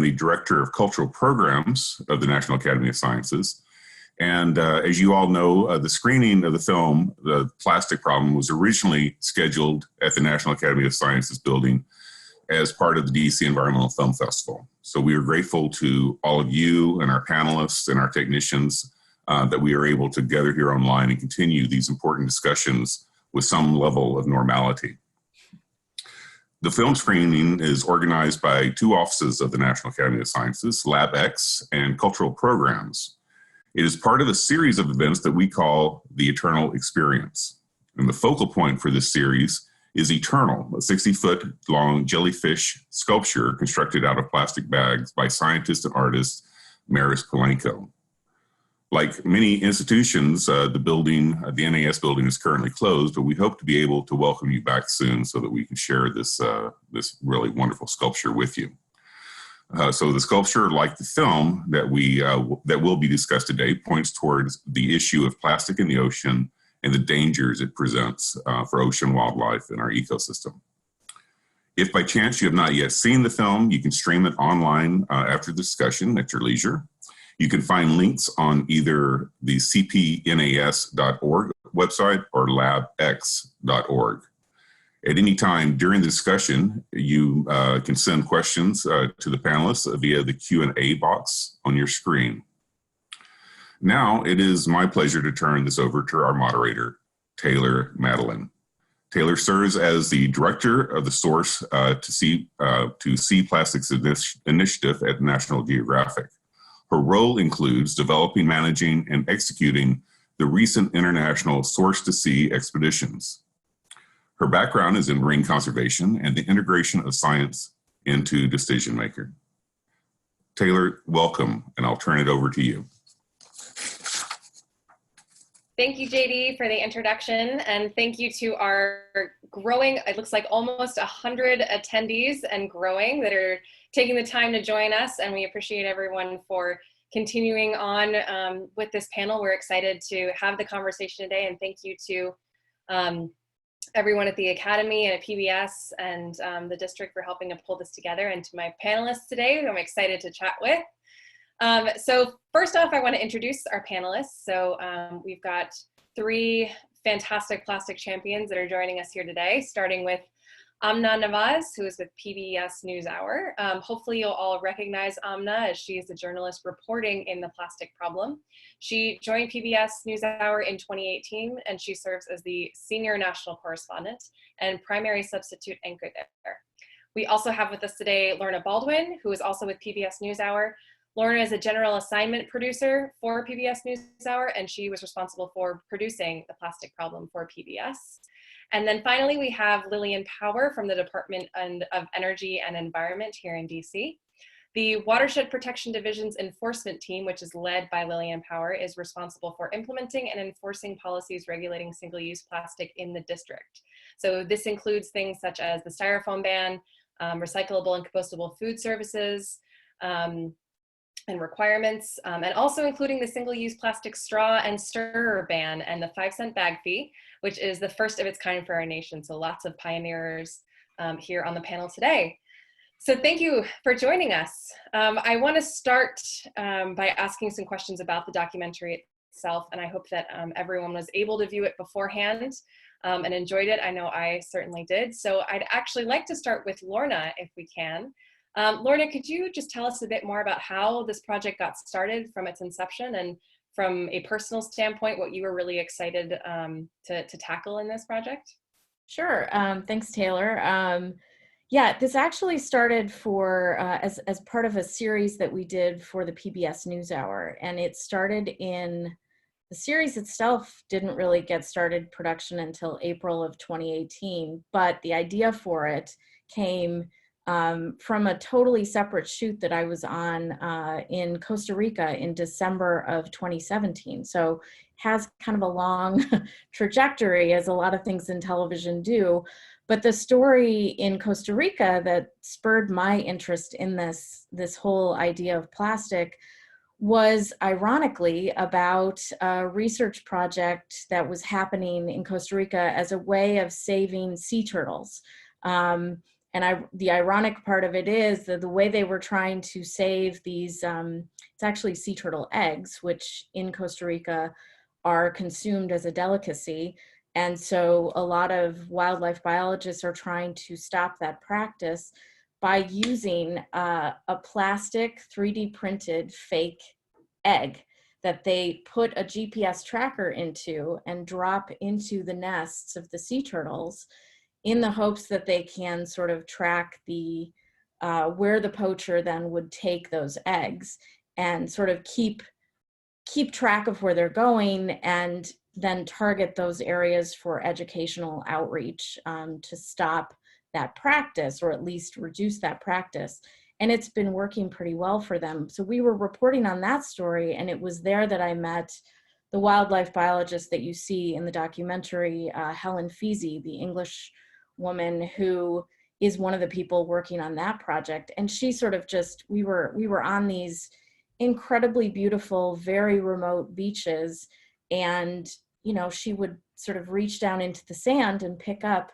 I'm the Director of Cultural Programs of the National Academy of Sciences. And as you all know, the screening of the film, The Plastic Problem, was originally scheduled at the National Academy of Sciences building as part of the DC Environmental Film Festival. So we are grateful to all of you and our panelists and our technicians that we are able to gather here online and continue these important discussions with some level of normality. The film screening is organized by two offices of the National Academy of Sciences, Lab X and Cultural Programs. It is part of a series of events that we call the Eternal Experience. And the focal point for this series is Eternal, a 60-foot long jellyfish sculpture constructed out of plastic bags by scientist and artist Maris Palenko. Like many institutions, the NAS building is currently closed, but we hope to be able to welcome you back soon so that we can share this really wonderful sculpture with you. So the sculpture, like the film that will be discussed today, points towards the issue of plastic in the ocean and the dangers it presents for ocean wildlife and our ecosystem. If by chance you have not yet seen the film, you can stream it online after the discussion at your leisure. You can find links on either the cpnas.org website or labx.org. At any time during the discussion, you can send questions to the panelists via the Q&A box on your screen. Now, it is my pleasure to turn this over to our moderator, Taylor Maddalene. Taylor serves as the director of the Source to Sea Plastics Initiative at National Geographic. Her role includes developing, managing, and executing the recent international Source to Sea expeditions. Her background is in marine conservation and the integration of science into decision making. Taylor, welcome, and I'll turn it over to you. Thank you, JD, for the introduction, and thank you to our growing, it looks like almost 100 attendees and growing that are taking the time to join us, and we appreciate everyone for continuing on with this panel. We're excited to have the conversation today, and thank you to everyone at the Academy and at PBS and the district for helping to pull this together, and to my panelists today, who I'm excited to chat with. So first off, I want to introduce our panelists. So we've got three fantastic plastic champions that are joining us here today, starting with Amna Nawaz, who is with PBS NewsHour. Hopefully you'll all recognize Amna, as she is a journalist reporting in the plastic problem. She joined PBS NewsHour in 2018, and she serves as the senior national correspondent and primary substitute anchor there. We also have with us today Lorna Baldwin, who is also with PBS NewsHour. Lorna is a general assignment producer for PBS NewsHour, and she was responsible for producing The Plastic Problem for PBS. And then finally, we have Lillian Power from the Department of Energy and Environment here in DC. The Watershed Protection Division's enforcement team, which is led by Lillian Power, is responsible for implementing and enforcing policies regulating single-use plastic in the district. So this includes things such as the styrofoam ban, recyclable and compostable food services, and requirements, and also including the single-use plastic straw and stirrer ban and the 5-cent bag fee, which is the first of its kind for our nation. So lots of pioneers here on the panel today. So thank you for joining us. I want to start by asking some questions about the documentary itself, and I hope that everyone was able to view it beforehand and enjoyed it. I know I certainly did. So I'd actually like to start with Lorna, if we can. Lorna, could you just tell us a bit more about how this project got started from its inception, and from a personal standpoint, what you were really excited to tackle in this project? Sure. Thanks, Taylor. Yeah, this actually started for as part of a series that we did for the PBS NewsHour, and it started in the series itself didn't really get started production until April of 2018, but the idea for it came from a totally separate shoot that I was on in Costa Rica in December of 2017. So has kind of a long trajectory, as a lot of things in television do. But the story in Costa Rica that spurred my interest in this whole idea of plastic was ironically about a research project that was happening in Costa Rica as a way of saving sea turtles. And the ironic part of it is that the way they were trying to save these, it's actually sea turtle eggs, which in Costa Rica are consumed as a delicacy. And so a lot of wildlife biologists are trying to stop that practice by using a plastic 3D printed fake egg that they put a GPS tracker into and drop into the nests of the sea turtles in the hopes that they can sort of track the where the poacher then would take those eggs and sort of keep track of where they're going, and then target those areas for educational outreach to stop that practice, or at least reduce that practice. And it's been working pretty well for them. So we were reporting on that story, and it was there that I met the wildlife biologist that you see in the documentary, Helen Feasy, the English woman who is one of the people working on that project. And she sort of just, we were on these incredibly beautiful, very remote beaches, and she would sort of reach down into the sand and pick up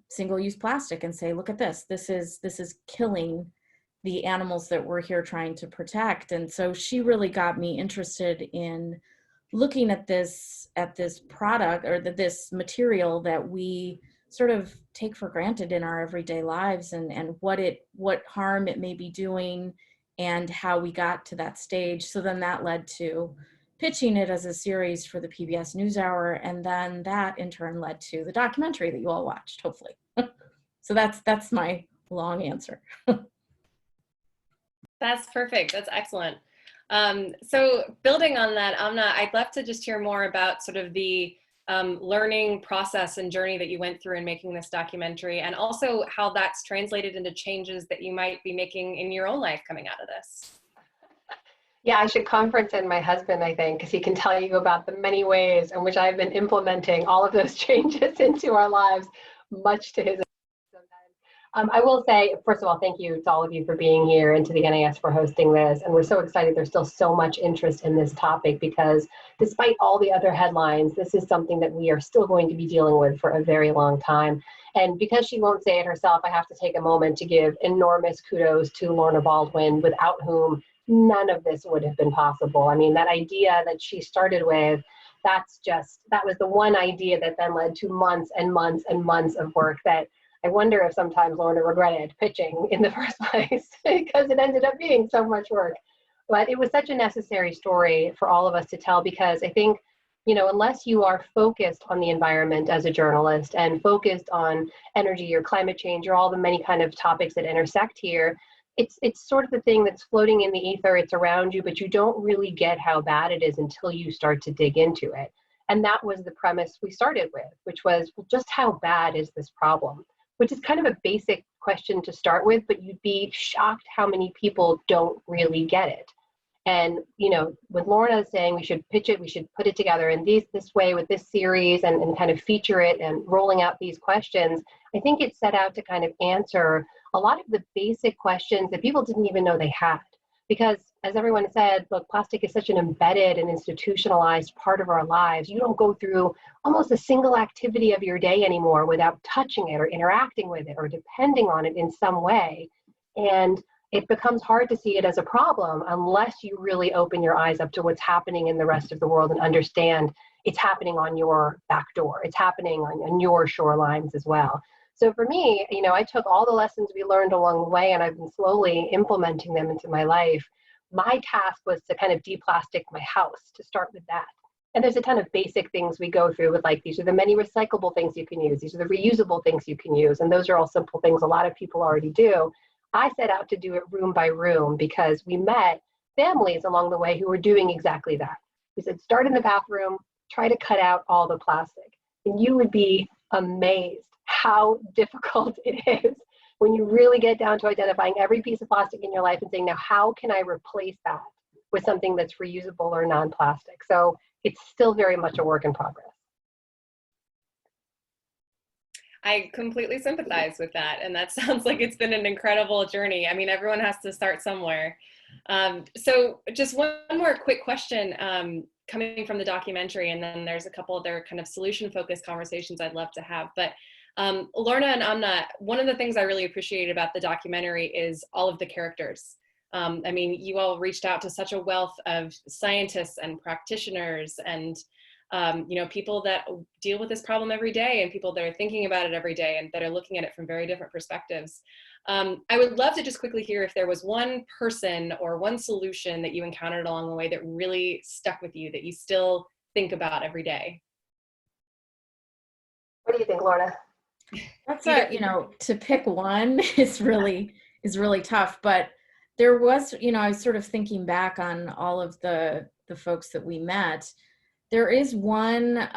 single-use plastic and say, look at this. This is killing the animals that we're here trying to protect. And so she really got me interested in looking at this product, or this material that we sort of take for granted in our everyday lives, and what harm it may be doing and how we got to that stage. So then that led to pitching it as a series for the PBS NewsHour, and then that in turn led to the documentary that you all watched, hopefully. So that's my long answer. That's perfect. That's excellent. So building on that, Amna, I'd love to just hear more about sort of the learning process and journey that you went through in making this documentary, and also how that's translated into changes that you might be making in your own life coming out of this. Yeah, I should conference in my husband, I think, because he can tell you about the many ways in which I've been implementing all of those changes into our lives, much to his sometimes. I will say, first of all, thank you to all of you for being here, and to the NAS for hosting this. And we're so excited there's still so much interest in this topic, because despite all the other headlines, this is something that we are still going to be dealing with for a very long time. And because she won't say it herself, I have to take a moment to give enormous kudos to Lorna Baldwin, without whom none of this would have been possible. I mean, that idea that she started with, that was the one idea that then led to months and months and months of work that I wonder if sometimes Lorna regretted pitching in the first place, because it ended up being so much work. But it was such a necessary story for all of us to tell, because I think, unless you are focused on the environment as a journalist, and focused on energy or climate change or all the many kind of topics that intersect here, it's sort of the thing that's floating in the ether. It's around you, but you don't really get how bad it is until you start to dig into it. And that was the premise we started with, which was, well, just how bad is this problem? Which is kind of a basic question to start with, but you'd be shocked how many people don't really get it. And, with Lorna saying we should pitch it, we should put it together in this way with this series, and kind of feature it and rolling out these questions, I think it set out to kind of answer a lot of the basic questions that people didn't even know they had. Because as everyone said, look, plastic is such an embedded and institutionalized part of our lives. You don't go through almost a single activity of your day anymore without touching it or interacting with it or depending on it in some way. And it becomes hard to see it as a problem unless you really open your eyes up to what's happening in the rest of the world and understand it's happening on your back door. It's happening on your shorelines as well. So for me, I took all the lessons we learned along the way, and I've been slowly implementing them into my life. My task was to kind of de-plastic my house, to start with that. And there's a ton of basic things we go through with, like, these are the many recyclable things you can use. These are the reusable things you can use. And those are all simple things a lot of people already do. I set out to do it room by room, because we met families along the way who were doing exactly that. We said, start in the bathroom, try to cut out all the plastic. And you would be amazed how difficult it is when you really get down to identifying every piece of plastic in your life and saying, now, how can I replace that with something that's reusable or non-plastic? So it's still very much a work in progress. I completely sympathize with that. And that sounds like it's been an incredible journey. I mean, everyone has to start somewhere. So just one more quick question coming from the documentary, and then there's a couple other kind of solution-focused conversations I'd love to have. But Lorna and Amna, one of the things I really appreciated about the documentary is all of the characters. I mean, you all reached out to such a wealth of scientists and practitioners and people that deal with this problem every day and people that are thinking about it every day and that are looking at it from very different perspectives. I would love to just quickly hear if there was one person or one solution that you encountered along the way that really stuck with you, that you still think about every day. What do you think, Lorna? That's to pick one is really tough, but there was, I was sort of thinking back on all of the folks that we met. There is one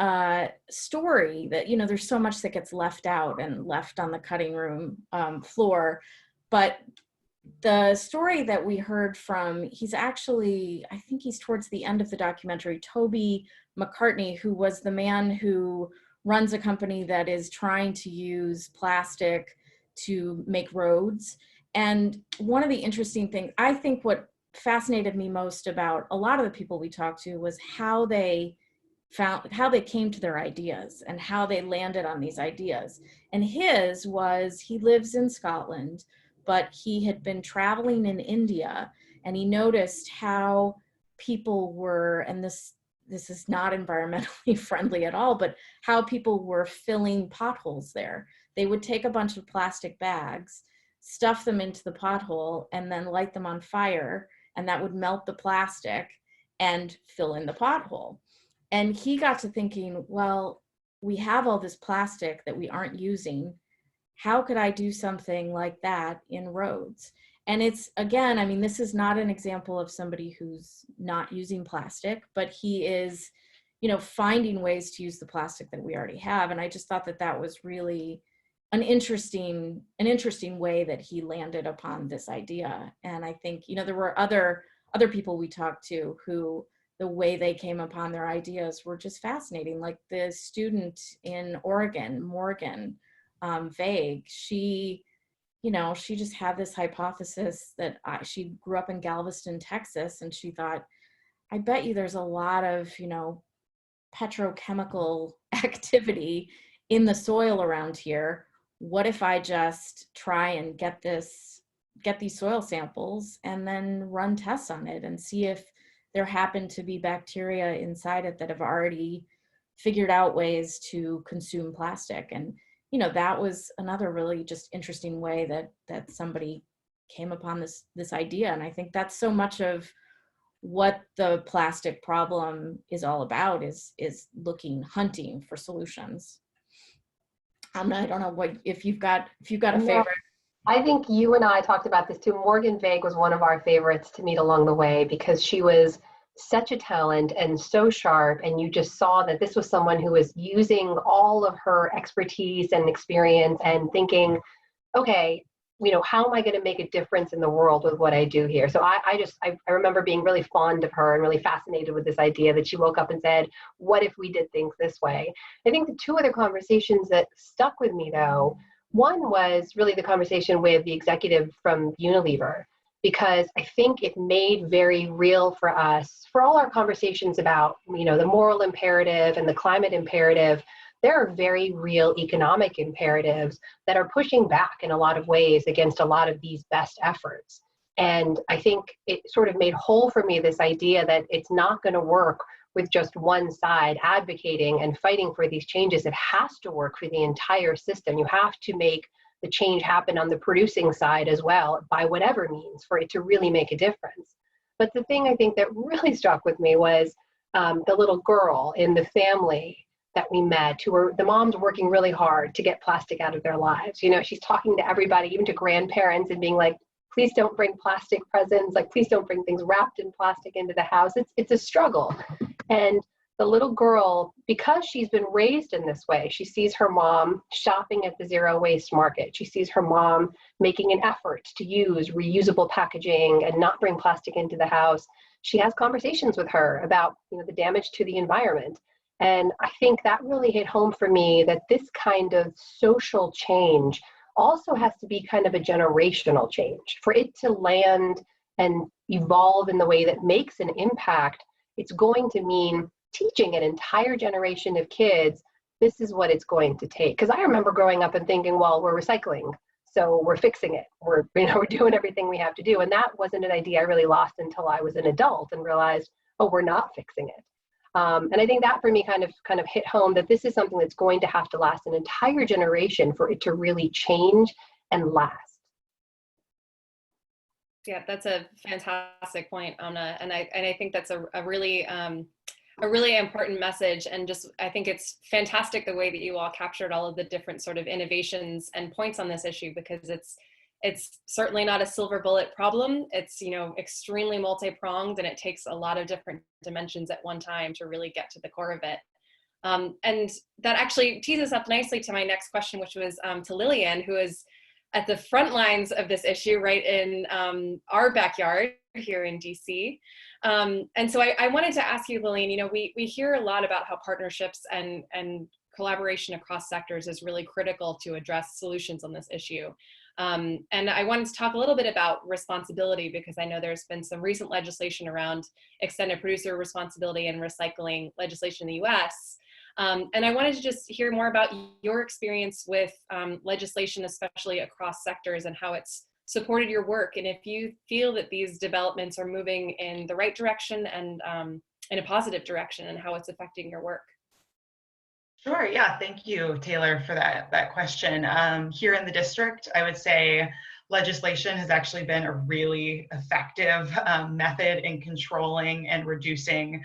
story that, there's so much that gets left out and left on the cutting room floor. But the story that we heard from, he's actually, I think he's towards the end of the documentary, Toby McCartney, who was the man who runs a company that is trying to use plastic to make roads. And one of the interesting things, I think what fascinated me most about a lot of the people we talked to was how they came to their ideas and how they landed on these ideas. And his was, he lives in Scotland, but he had been traveling in India, and he noticed how people were, and this is not environmentally friendly at all, but how people were filling potholes there. They would take a bunch of plastic bags, stuff them into the pothole, and then light them on fire, and that would melt the plastic and fill in the pothole. And he got to thinking, well, we have all this plastic that we aren't using. How could I do something like that in roads? And it's, again, I mean, this is not an example of somebody who's not using plastic, but he is, finding ways to use the plastic that we already have. And I just thought that was really an interesting way that he landed upon this idea. And I think, there were other people we talked to who, the way they came upon their ideas were just fascinating. Like the student in Oregon, Morgan Vague, she just had this hypothesis that she grew up in Galveston, Texas, and she thought, I bet you there's a lot of, petrochemical activity in the soil around here. What if I just try and get these soil samples and then run tests on it and see if there happen to be bacteria inside it that have already figured out ways to consume plastic. And, that was another really just interesting way that somebody came upon this idea. And I think that's so much of what the plastic problem is all about, is hunting for solutions. I don't know if you've got a favorite. I think you and I talked about this too. Morgan Vague was one of our favorites to meet along the way because she was such a talent and so sharp, and you just saw that this was someone who was using all of her expertise and experience and thinking, okay, how am I going to make a difference in the world with what I do here? So I remember being really fond of her and really fascinated with this idea that she woke up and said, what if we did things this way? I think the two other conversations that stuck with me though, one was really the conversation with the executive from Unilever, because I think it made very real for us, for all our conversations about, the moral imperative and the climate imperative, there are very real economic imperatives that are pushing back in a lot of ways against a lot of these best efforts. And I think it sort of made whole for me this idea that it's not going to work with just one side advocating and fighting for these changes. It has to work for the entire system. You have to make the change happen on the producing side as well, by whatever means, for it to really make a difference. But the thing I think that really struck with me was the little girl in the family that we met, the moms working really hard to get plastic out of their lives. She's talking to everybody, even to grandparents, and being like, please don't bring plastic presents, like please don't bring things wrapped in plastic into the house. It's a struggle. And the little girl, because she's been raised in this way, she sees her mom shopping at the zero waste market. She sees her mom making an effort to use reusable packaging and not bring plastic into the house. She has conversations with her about, the damage to the environment. And I think that really hit home for me, that this kind of social change also has to be kind of a generational change. For it to land and evolve in the way that makes an impact, it's going to mean teaching an entire generation of kids this is what it's going to take. Because I remember growing up and thinking, well, we're recycling, so we're fixing it. We're doing everything we have to do. And that wasn't an idea I really lost until I was an adult and realized, oh, we're not fixing it. And I think that for me kind of hit home that this is something that's going to have to last an entire generation for it to really change and last. Yeah, that's a fantastic point, Amna, and I think that's a really important message, and just I think it's fantastic the way that you all captured all of the different sort of innovations and points on this issue, because it's certainly not a silver bullet problem. It's extremely multi-pronged, and it takes a lot of different dimensions at one time to really get to the core of it. And that actually tees us up nicely to my next question, which was to Lillian, who is at the front lines of this issue, right in our backyard here in DC. And so I wanted to ask you, Lillian, we hear a lot about how partnerships and collaboration across sectors is really critical to address solutions on this issue. And I wanted to talk a little bit about responsibility, because I know there's been some recent legislation around extended producer responsibility and recycling legislation in the US. And I wanted to just hear more about your experience with legislation, especially across sectors, and how it's supported your work, and if you feel that these developments are moving in the right direction and in a positive direction, and how it's affecting your work. Sure, yeah, thank you, Taylor, for that question. Here in the district, I would say legislation has actually been a really effective method in controlling and reducing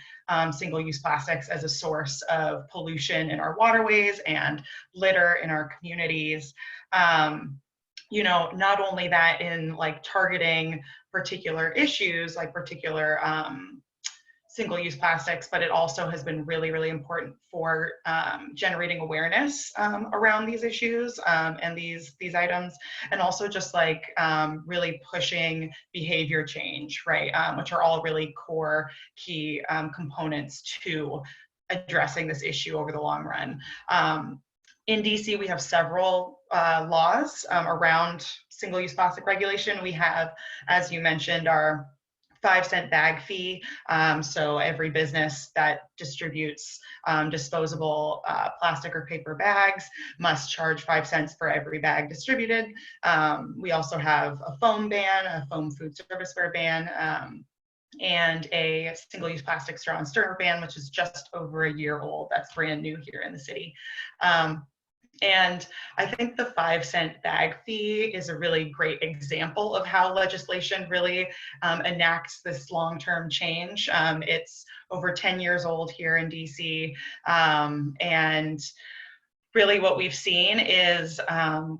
single-use plastics as a source of pollution in our waterways and litter in our communities. Not only that, in like targeting particular issues, like particular single-use plastics, but it also has been really, really important for generating awareness around these issues and these items, and also just like really pushing behavior change, right? Which are all really core key components to addressing this issue over the long run. In DC, we have several laws around single-use plastic regulation. We have, as you mentioned, our 5-cent bag fee. So every business that distributes disposable plastic or paper bags must charge 5 cents for every bag distributed. We also have a foam ban, a foam food serviceware ban, and a single-use plastic straw and stirrer ban, which is just over a year old. That's brand new here in the city. And I think the 5-cent bag fee is a really great example of how legislation really enacts this long-term change. It's over 10 years old here in DC, and really what we've seen is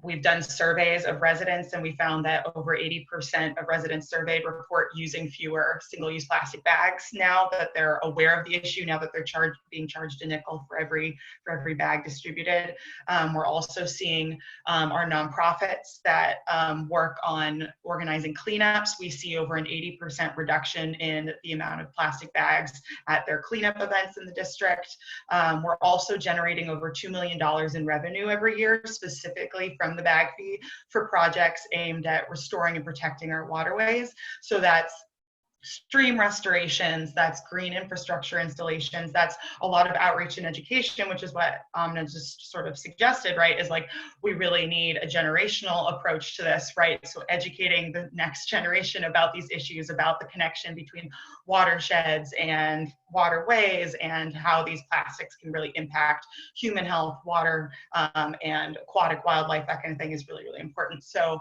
we've done surveys of residents, and we found that over 80% of residents surveyed report using fewer single-use plastic bags now that they're aware of the issue, now that they're being charged a nickel for every bag distributed. We're also seeing our nonprofits that work on organizing cleanups. We see over an 80% reduction in the amount of plastic bags at their cleanup events in the district. We're also generating over $2 million in revenue every year, specifically from the bag fee, for projects aimed at restoring and protecting our waterways. So that's stream restorations, that's green infrastructure installations, that's a lot of outreach and education, which is what Amna just sort of suggested, right? Is like, we really need a generational approach to this, right? So educating the next generation about these issues, about the connection between watersheds and waterways, and how these plastics can really impact human health, water, and aquatic wildlife, that kind of thing is really, really important. So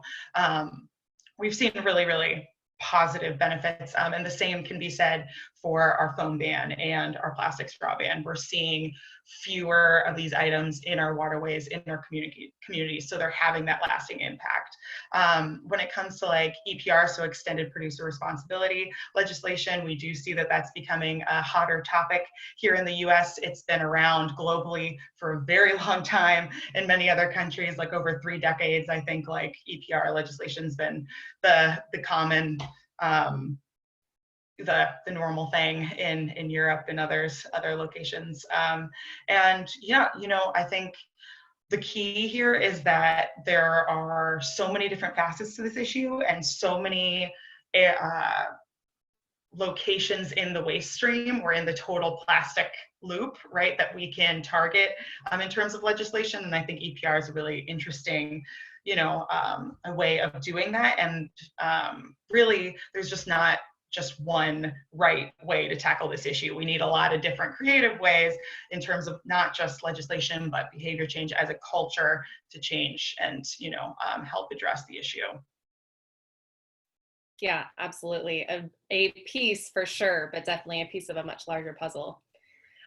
we've seen really, really positive benefits, and the same can be said for our foam ban and our plastic straw ban. We're seeing fewer of these items in our waterways, in our communities, so they're having that lasting impact. When it comes to like EPR, so extended producer responsibility legislation, we do see that that's becoming a hotter topic here in the US. It's been around globally for a very long time. In many other countries, like over 3 decades, I think like EPR legislation's been the common the normal thing in Europe and other locations. And yeah, I think the key here is that there are so many different facets to this issue, and so many locations in the waste stream or in the total plastic loop, right, that we can target in terms of legislation. And I think EPR is a really interesting, a way of doing that. And really, there's just not just one right way to tackle this issue. We need a lot of different creative ways in terms of not just legislation, but behavior change as a culture to change and, help address the issue. Yeah, absolutely. A piece for sure, but definitely a piece of a much larger puzzle.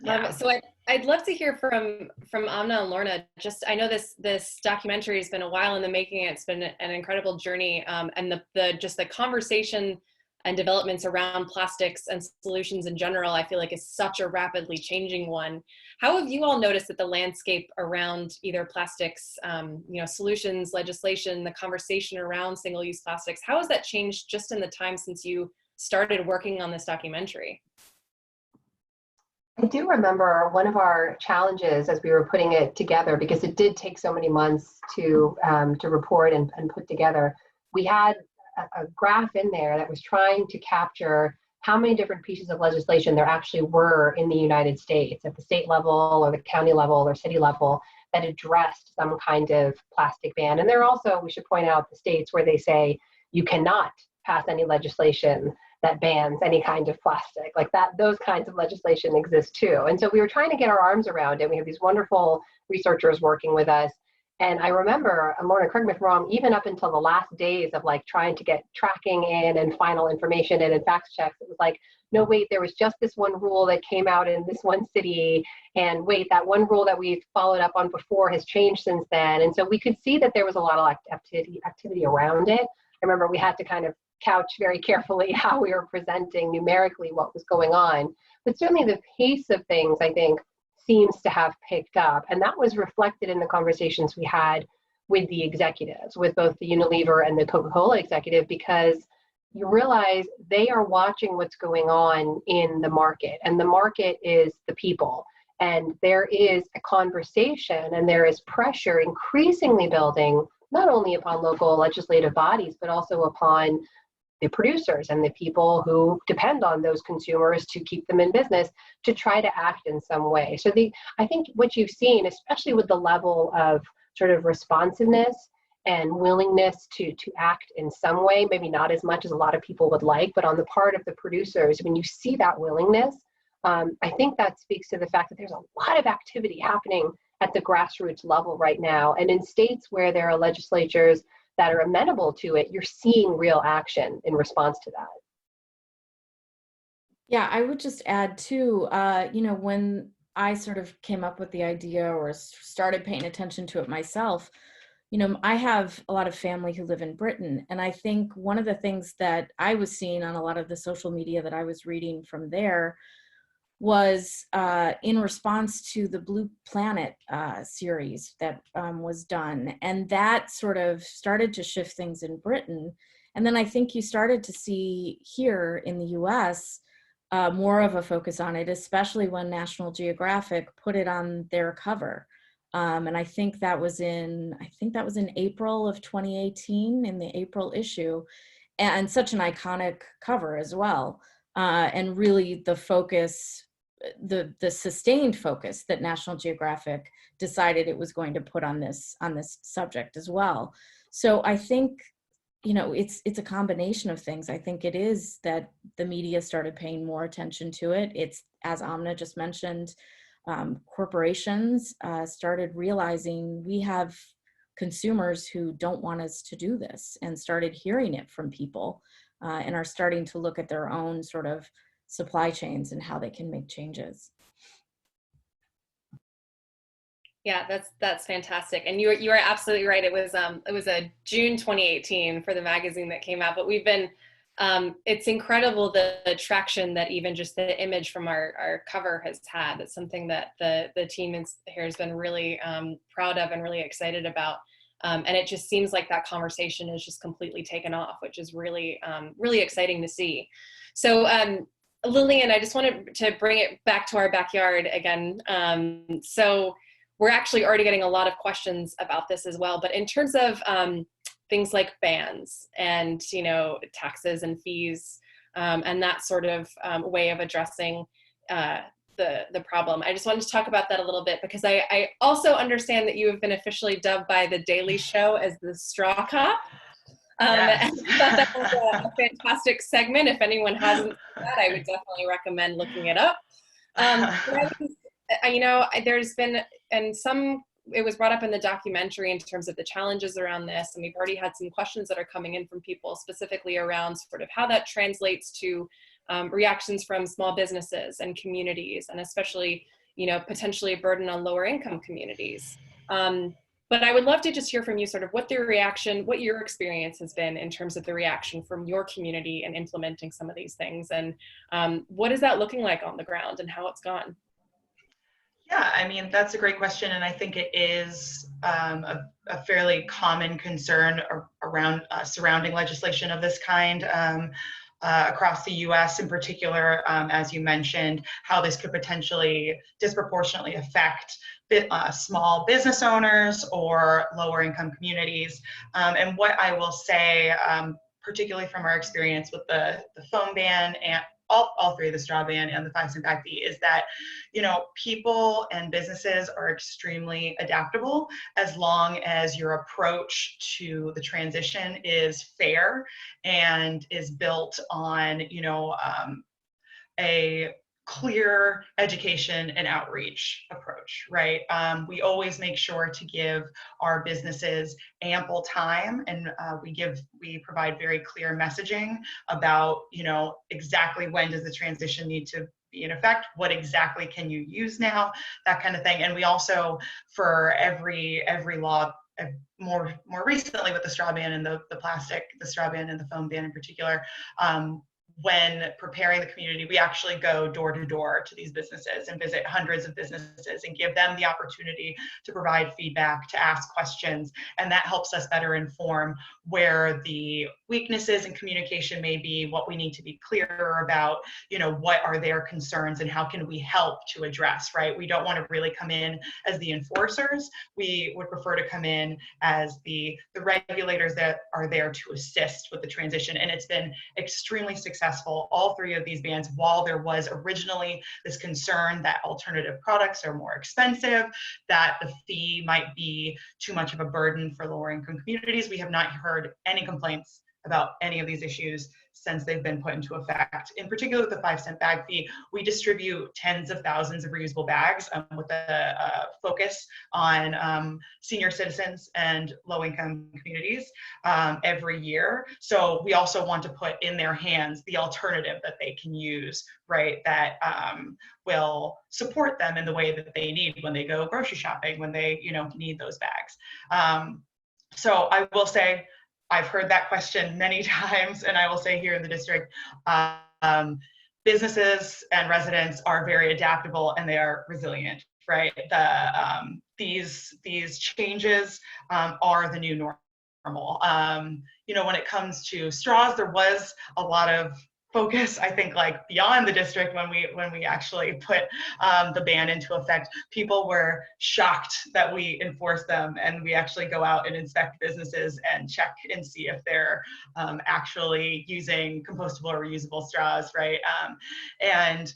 Yeah. So I'd love to hear from Amna and Lorna. Just, I know this documentary has been a while in the making. It's been an incredible journey, and the conversation and developments around plastics and solutions in general, I feel like is such a rapidly changing one. How have you all noticed that the landscape around either plastics, solutions, legislation, the conversation around single-use plastics, how has that changed just in the time since you started working on this documentary? I do remember one of our challenges as we were putting it together, because it did take so many months to report and put together. We had a graph in there that was trying to capture how many different pieces of legislation there actually were in the United States at the state level or the county level or city level that addressed some kind of plastic ban. And there are also, we should point out, the states where they say you cannot pass any legislation that bans any kind of plastic, like that. Those kinds of legislation exist too. And so we were trying to get our arms around it. We have these wonderful researchers working with us. And I remember, and Lorna, correct me if I'm wrong, even up until the last days of like trying to get tracking in and final information in and fact checks, it was like, no, wait, there was just this one rule that came out in this one city. And wait, that one rule that we've followed up on before has changed since then. And so we could see that there was a lot of activity around it. I remember we had to kind of couch very carefully how we were presenting numerically what was going on. But certainly the pace of things, I think, seems to have picked up. And that was reflected in the conversations we had with the executives, with both the Unilever and the Coca-Cola executive, because you realize they are watching what's going on in the market. And the market is the people. And there is a conversation and there is pressure increasingly building, not only upon local legislative bodies, but also upon the producers and the people who depend on those consumers to keep them in business, to try to act in some way. So I think what you've seen, especially with the level of sort of responsiveness and willingness to act in some way, maybe not as much as a lot of people would like, but on the part of the producers, when you see that willingness, I think that speaks to the fact that there's a lot of activity happening at the grassroots level right now. And in states where there are legislatures that are amenable to it, you're seeing real action in response to that. Yeah, I would just add too, when I sort of came up with the idea or started paying attention to it myself, I have a lot of family who live in Britain. And I think one of the things that I was seeing on a lot of the social media that I was reading from there was in response to the Blue Planet series that was done. And that sort of started to shift things in Britain. And then I think you started to see here in the US more of a focus on it, especially when National Geographic put it on their cover. And I think that was in April of 2018, in the April issue, and such an iconic cover as well. And really the focus, the sustained focus that National Geographic decided it was going to put on this subject as well. So I think, it's a combination of things. I think it is that the media started paying more attention to it. It's, as Amna just mentioned, corporations started realizing we have consumers who don't want us to do this, and started hearing it from people and are starting to look at their own sort of supply chains and how they can make changes. Yeah, that's fantastic. And you are absolutely right. It was a June 2018 for the magazine that came out, but we've been, it's incredible the traction that even just the image from our cover has had. It's something that the team here has been really proud of and really excited about. And it just seems like that conversation is just completely taken off, which is really, really exciting to see. So Lillian, I just wanted to bring it back to our backyard again. So we're actually already getting a lot of questions about this as well, but in terms of things like bans and, taxes and fees, and that sort of way of addressing the problem. I just wanted to talk about that a little bit because I also understand that you have been officially dubbed by The Daily Show as the straw cop. Yes. And I thought that was a fantastic segment. If anyone hasn't seen that, I would definitely recommend looking it up. There's been, it was brought up in the documentary in terms of the challenges around this, and we've already had some questions that are coming in from people specifically around sort of how that translates to reactions from small businesses and communities, and especially, potentially a burden on lower income communities. But I would love to just hear from you sort of what your experience has been in terms of the reaction from your community and implementing some of these things, and what is that looking like on the ground and how it's gone? Yeah, I mean, that's a great question. And I think it is a fairly common concern around surrounding legislation of this kind across the US in particular, as you mentioned, how this could potentially disproportionately affect small business owners or lower income communities. And what I will say, particularly from our experience with the foam ban and all three, the straw ban and the 5-cent bag fee, is that, people and businesses are extremely adaptable as long as your approach to the transition is fair and is built on, a clear education and outreach approach, right? We always make sure to give our businesses ample time, and we provide very clear messaging about, exactly when does the transition need to be in effect, what exactly can you use now, that kind of thing. And we also, for every law, more recently with the straw ban and the straw ban and the foam ban in particular, when preparing the community, we actually go door to door to these businesses and visit hundreds of businesses and give them the opportunity to provide feedback, to ask questions. And that helps us better inform where the weaknesses in communication may be, what we need to be clearer about, what are their concerns and how can we help to address, right? We don't want to really come in as the enforcers. We would prefer to come in as the regulators that are there to assist with the transition. And it's been extremely successful. All three of these bans, while there was originally this concern that alternative products are more expensive, that the fee might be too much of a burden for lower income communities, we have not heard any complaints about any of these issues since they've been put into effect. In particular, with the 5-cent bag fee, we distribute tens of thousands of reusable bags with a focus on senior citizens and low-income communities every year. So we also want to put in their hands the alternative that they can use, right, that will support them in the way that they need when they go grocery shopping, when they need those bags. So I will say, I've heard that question many times, and I will say here in the district, businesses and residents are very adaptable and they are resilient, right? These changes are the new normal. When it comes to straws, there was a lot of focus, I think, like beyond the district when we actually put the ban into effect. People were shocked that we enforce them, and we actually go out and inspect businesses and check and see if they're actually using compostable or reusable straws, right? And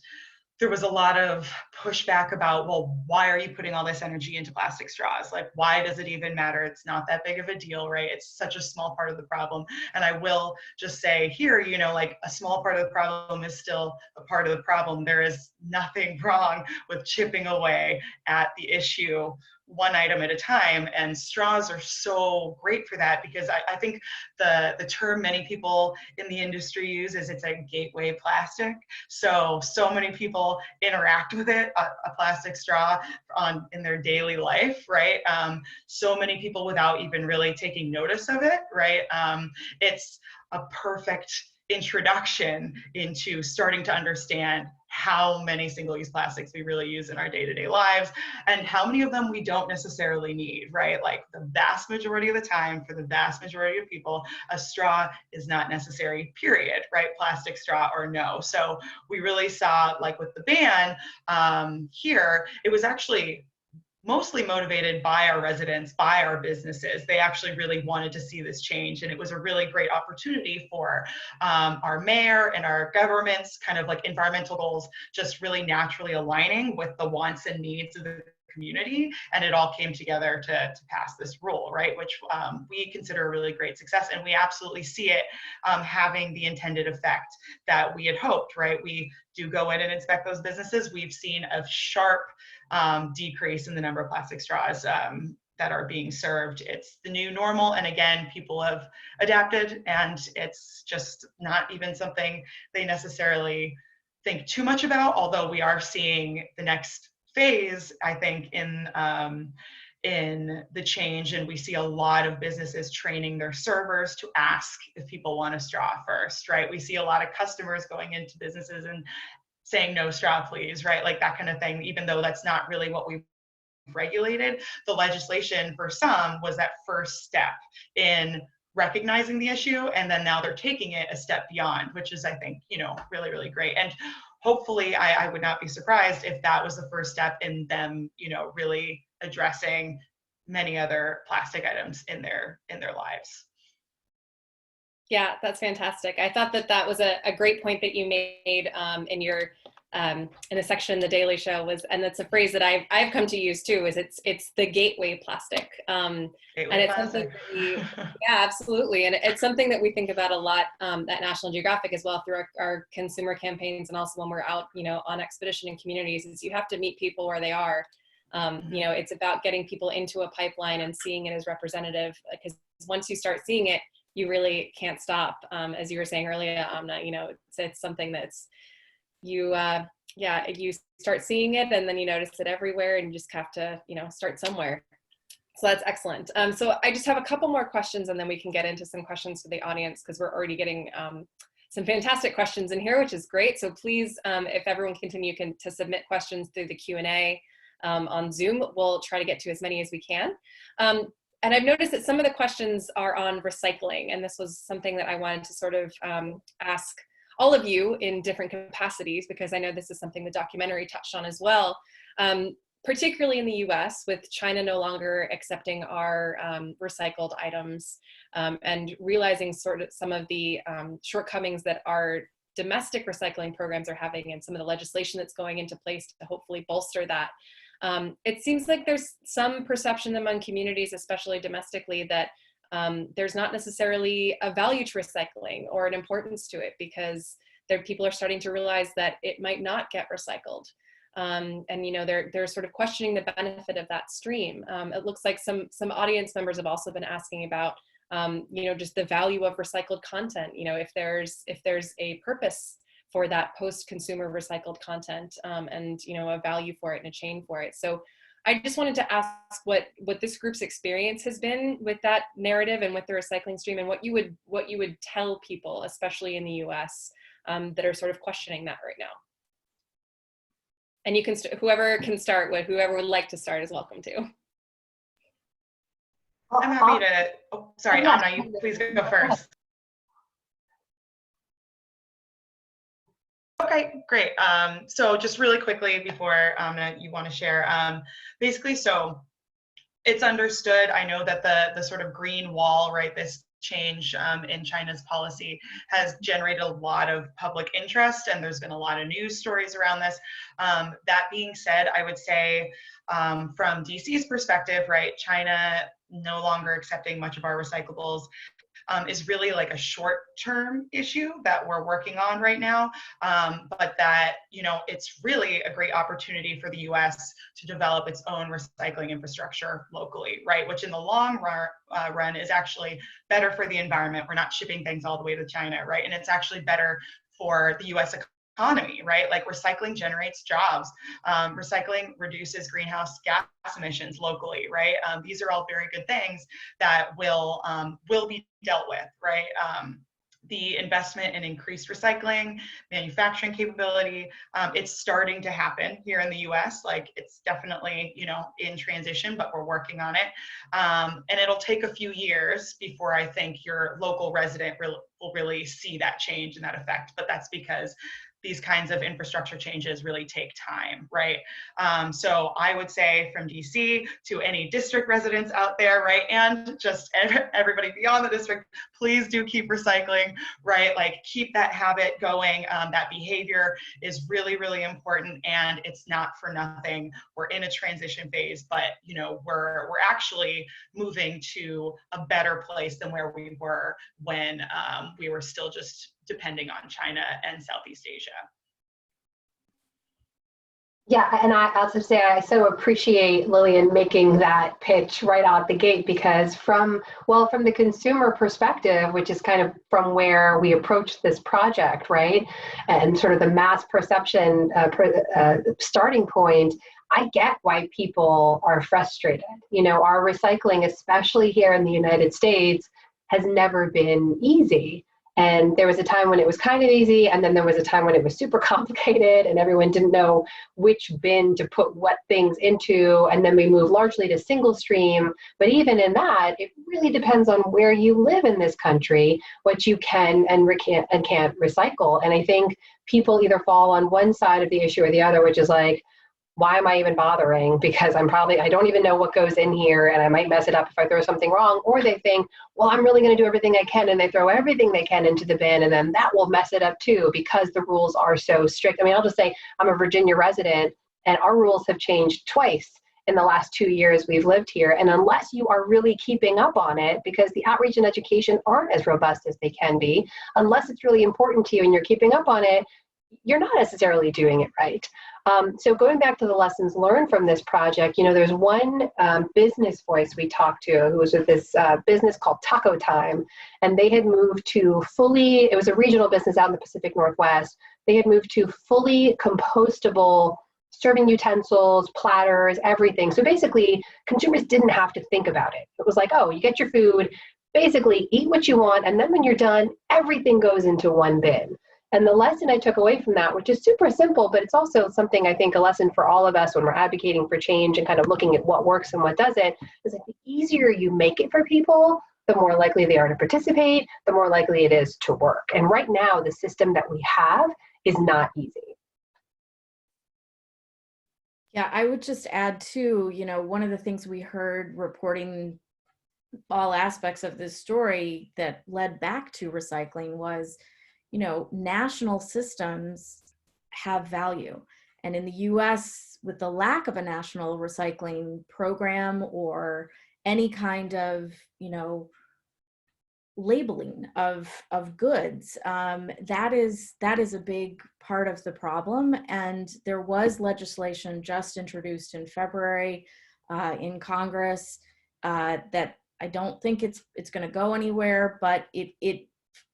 there was a lot of pushback about, well, why are you putting all this energy into plastic straws? Like, why does it even matter? It's not that big of a deal, right? It's such a small part of the problem. And I will just say here, like a small part of the problem is still a part of the problem. There is nothing wrong with chipping away at the issue one item at a time, and straws are so great for that, because I think the term many people in the industry use is it's a gateway plastic. So many people interact with it, a plastic straw in their daily life, right? So many people without even really taking notice of it, right? It's a perfect introduction into starting to understand how many single-use plastics we really use in our day-to-day lives, and how many of them we don't necessarily need, right? Like the vast majority of the time, for the vast majority of people, a straw is not necessary, period, right? Plastic straw or no. So we really saw, like with the ban here, it was actually mostly motivated by our residents, by our businesses. They actually really wanted to see this change. And it was a really great opportunity for our mayor and our government's kind of like environmental goals, just really naturally aligning with the wants and needs of the community. And it all came together to pass this rule, right? Which we consider a really great success. And we absolutely see it having the intended effect that we had hoped, right? We do go in and inspect those businesses. We've seen a sharp decrease in the number of plastic straws that are being served. It's the new normal. And again, people have adapted, and it's just not even something they necessarily think too much about, although we are seeing the next phase, I think, in the change, and we see a lot of businesses training their servers to ask if people want a straw first, right? We see a lot of customers going into businesses and saying no straw please, right? Like that kind of thing, even though that's not really what we've regulated. The legislation for some was that first step in recognizing the issue, and then now they're taking it a step beyond, which is, I think, you know, really, really great. And hopefully I would not be surprised if that was the first step in them, you know, really addressing many other plastic items in their lives. Yeah, that's fantastic. I thought that that was a great point that you made in your in a section in the Daily Show was, and that's a phrase that I've come to use too, is it's the gateway plastic. Gateway and it's plastic. something that we, yeah, absolutely. And it's something that we think about a lot at National Geographic as well through our consumer campaigns, and also when we're out, you know, on expedition in communities, is you have to meet people where they are. You know, it's about getting people into a pipeline and seeing it as representative, because once you start seeing it, you really can't stop. As you were saying earlier, Amna, you know, it's something that's, you start seeing it, and then you notice it everywhere, and you just have to, you know, start somewhere. So that's excellent. So I just have a couple more questions, and then we can get into some questions for the audience, because we're already getting some fantastic questions in here, which is great. So please, if everyone continue to submit questions through the Q&A on Zoom, we'll try to get to as many as we can. And I've noticed that some of the questions are on recycling, and this was something that I wanted to sort of ask all of you in different capacities, because I know this is something the documentary touched on as well, particularly in the US, with China no longer accepting our recycled items, and realizing sort of some of the shortcomings that our domestic recycling programs are having, and some of the legislation that's going into place to hopefully bolster that. It seems like there's some perception among communities, especially domestically, that there's not necessarily a value to recycling or an importance to it, because people are starting to realize that it might not get recycled. And you know, they're sort of questioning the benefit of that stream. It looks like some audience members have also been asking about, you know, just the value of recycled content. You know, if there's a purpose for that post-consumer recycled content, and you know, a value for it and a chain for it. So I just wanted to ask what this group's experience has been with that narrative and with the recycling stream, and what you would tell people, especially in the US, that are sort of questioning that right now. And you can, whoever can start, whoever would like to start is welcome to. I'm happy to, oh, sorry, Amna, you please go first. Okay, great. So just really quickly before you want to share, basically, so it's understood, I know that the sort of green wall, right, this change in China's policy has generated a lot of public interest, and there's been a lot of news stories around this. That being said, I would say from DC's perspective, right, China no longer accepting much of our recyclables is really like a short-term issue that we're working on right now, but that, you know, it's really a great opportunity for the US to develop its own recycling infrastructure locally, right? Which in the long run is actually better for the environment. We're not shipping things all the way to China, right? And it's actually better for the US economy, right? Like recycling generates jobs. Recycling reduces greenhouse gas emissions locally, right? These are all very good things that will be dealt with, right? The investment in increased recycling, manufacturing capability, it's starting to happen here in the US. Like it's definitely, you know, in transition, but we're working on it. And it'll take a few years before I think your local resident will really see that change and that effect. But that's because these kinds of infrastructure changes really take time, right? So I would say from DC to any district residents out there, right? And just everybody beyond the district, please do keep recycling, right? Like keep that habit going. That behavior is really, really important, and it's not for nothing. We're in a transition phase, but you know, we're actually moving to a better place than where we were when we were still just depending on China and Southeast Asia. Yeah, and I also say I so appreciate Lillian making that pitch right out the gate, because from the consumer perspective, which is kind of from where we approach this project, right, and sort of the mass perception starting point, I get why people are frustrated. You know, our recycling, especially here in the United States, has never been easy. And there was a time when it was kind of easy, and then there was a time when it was super complicated and everyone didn't know which bin to put what things into, and then we moved largely to single stream. But even in that, it really depends on where you live in this country, what you can and can't recycle. And I think people either fall on one side of the issue or the other, which is like, why am I even bothering? Because I don't even know what goes in here and I might mess it up if I throw something wrong. Or they think, well, I'm really going to do everything I can, and they throw everything they can into the bin, and then that will mess it up too because the rules are so strict. I mean, I'll just say I'm a Virginia resident, and our rules have changed twice in the last 2 years we've lived here. And unless you are really keeping up on it, because the outreach and education aren't as robust as they can be, unless it's really important to you and you're keeping up on it, you're not necessarily doing it right. So going back to the lessons learned from this project, you know, there's one business voice we talked to who was with this business called Taco Time, and they had moved to it was a regional business out in the Pacific Northwest. They had moved to fully compostable serving utensils, platters, everything. So basically, consumers didn't have to think about it. It was like, oh, you get your food, basically eat what you want, and then when you're done, everything goes into one bin. And the lesson I took away from that, which is super simple, but it's also something I think a lesson for all of us when we're advocating for change and kind of looking at what works and what doesn't, is that the easier you make it for people, the more likely they are to participate, the more likely it is to work. And right now, the system that we have is not easy. Yeah, I would just add too, you know, one of the things we heard reporting all aspects of this story that led back to recycling was, you know, national systems have value. And in the US, with the lack of a national recycling program or any kind of, you know, labeling of goods, that is a big part of the problem. And there was legislation just introduced in February in Congress that I don't think it's going to go anywhere, but it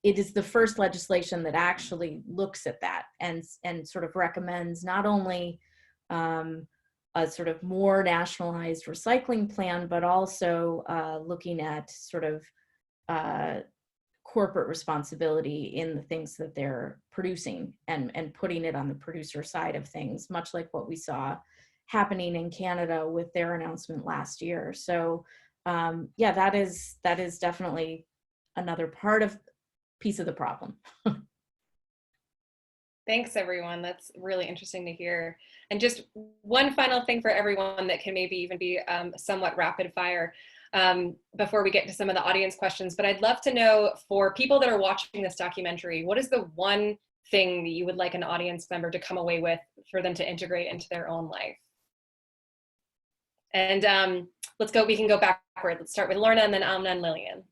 is the first legislation that actually looks at that and sort of recommends not only a sort of more nationalized recycling plan, but also looking at sort of corporate responsibility in the things that they're producing and putting it on the producer side of things, much like what we saw happening in Canada with their announcement last year. So yeah, that is definitely another piece of the problem. Thanks, everyone. That's really interesting to hear. And just one final thing for everyone that can maybe even be somewhat rapid fire before we get to some of the audience questions. But I'd love to know, for people that are watching this documentary, what is the one thing that you would like an audience member to come away with for them to integrate into their own life? And we can go backward. Let's start with Lorna and then Amna and Lillian.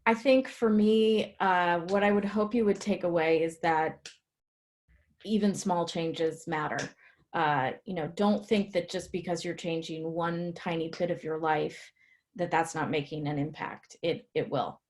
I think for me, what I would hope you would take away is that even small changes matter. You know, don't think that just because you're changing one tiny bit of your life, that's not making an impact. It will.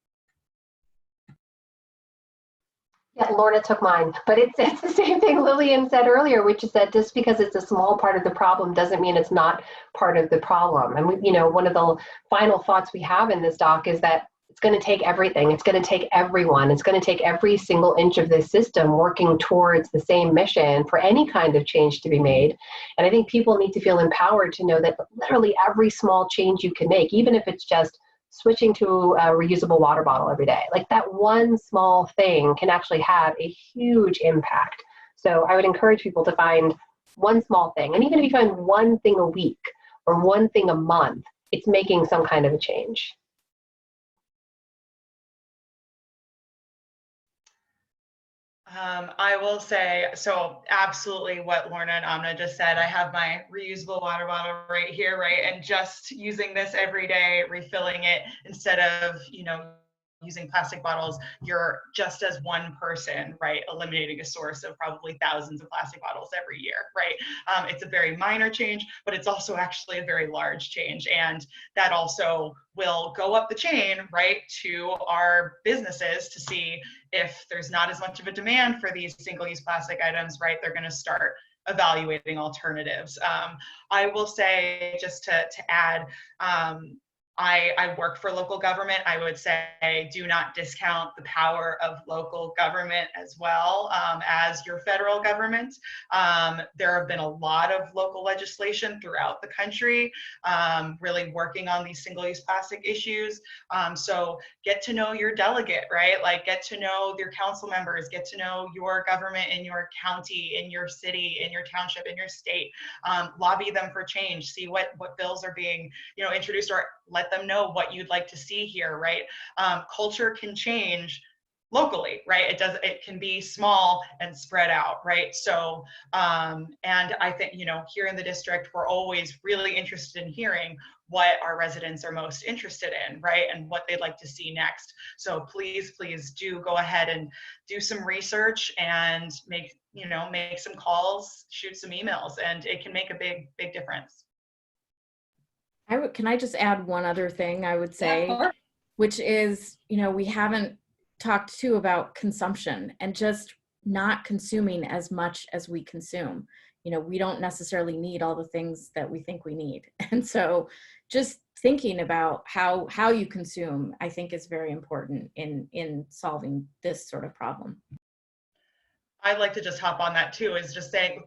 Yeah, Lorna took mine, but it's the same thing Lillian said earlier, which is that just because it's a small part of the problem doesn't mean it's not part of the problem. And you know, one of the final thoughts we have in this doc is that it's going to take everything. It's going to take everyone. It's going to take every single inch of this system working towards the same mission for any kind of change to be made. And I think people need to feel empowered to know that literally every small change you can make, even if it's just switching to a reusable water bottle every day. Like that one small thing can actually have a huge impact. So I would encourage people to find one small thing. And even if you find one thing a week or one thing a month, it's making some kind of a change. I will say, so absolutely what Lorna and Amna just said. I have my reusable water bottle right here, right? And just using this every day, refilling it instead of, using plastic bottles, you're just as one person, right, eliminating a source of probably thousands of plastic bottles every year, right? It's a very minor change, but it's also actually a very large change. And that also will go up the chain, right, to our businesses to see if there's not as much of a demand for these single-use plastic items, right, they're gonna start evaluating alternatives. I will say, just to add, I work for local government. I would say do not discount the power of local government as well as your federal government. There have been a lot of local legislation throughout the country really working on these single-use plastic issues. So get to know your delegate, right? Like get to know your council members, get to know your government in your county, in your city, in your township, in your state. Lobby them for change, see what bills are being introduced, or let them know what you'd like to see here, right? Culture can change locally, right? It can be small and spread out, right? So, and I think, here in the district, we're always really interested in hearing what our residents are most interested in, right? And what they'd like to see next. So please do go ahead and do some research and make some calls, shoot some emails, and it can make a big difference. Can I just add one other thing I would say, Yeah, which is, we haven't talked too about consumption and just not consuming as much as we consume. We don't necessarily need all the things that we think we need. And so just thinking about how you consume, I think, is very important in solving this sort of problem. I'd like to just hop on that too, is just saying